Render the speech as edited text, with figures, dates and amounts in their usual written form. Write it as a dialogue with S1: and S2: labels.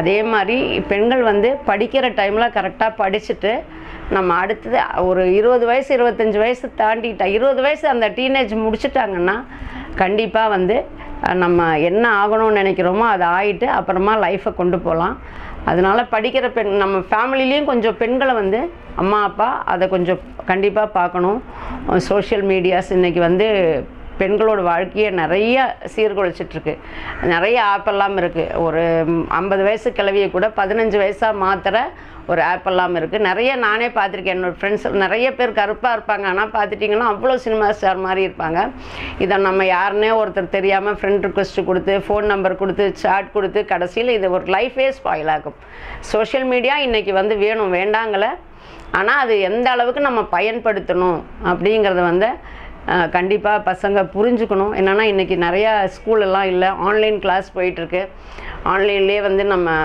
S1: அதே மாதிரி பெண்கள் வந்து படிக்கிற டைமில் கரெக்டாக படிச்சுட்டு நம்ம அடுத்தது ஒரு 20 வயசு 25 வயசு தாண்டிட்டா 20 வயசு அந்த டீனேஜ் முடிச்சிட்டாங்கன்னா கண்டிப்பாக வந்து நம்ம என்ன ஆகணும்னு நினைக்கிறோமோ அதை ஆகிட்டு அப்புறமா லைஃப்பை கொண்டு போகலாம். அதனால் படிக்கிற பெண் நம்ம ஃபேமிலிலேயும் கொஞ்சம் பெண்களை வந்து அம்மா அப்பா அதை கொஞ்சம் கண்டிப்பாக பார்க்கணும். சோஷியல் மீடியாஸ் இன்றைக்கி வந்து பெண்களோட வாழ்க்கையை நிறைய சீர்குலைச்சிட்ருக்கு. நிறைய ஆப்பெல்லாம் இருக்குது. ஒரு 50 வயசு கிழவியை கூட 15 வயசாக மாத்திர ஒரு ஆப்பெல்லாம் இருக்குது. நிறைய நானே பார்த்துருக்கேன். என்னோடய ஃப்ரெண்ட்ஸ் நிறைய பேர் கருப்பாக இருப்பாங்க, ஆனால் பார்த்துட்டிங்கன்னா அவ்வளோ சினிமா ஸ்டார் மாதிரி இருப்பாங்க. இதை நம்ம யாருன்னே ஒருத்தர் தெரியாமல் ஃப்ரெண்ட் ரிக்வெஸ்ட் கொடுத்து ஃபோன் நம்பர் கொடுத்து சாட் கொடுத்து கடைசியில் இது ஒரு லைஃபே ஸ்பாயில் ஆகும். சோஷியல் மீடியா இன்றைக்கி வந்து வேணும் வேண்டாங்கலை, ஆனால் அது எந்த அளவுக்கு நம்ம பயன்படுத்தணும் அப்படிங்கிறத வந்து கண்டிப்பாக பசங்க புரிஞ்சுக்கணும். என்னென்னா இன்றைக்கி நிறையா ஸ்கூலெல்லாம் இல்லை, ஆன்லைன் கிளாஸ் போயிட்டுருக்கு. ஆன்லைன்லேயே வந்து நம்ம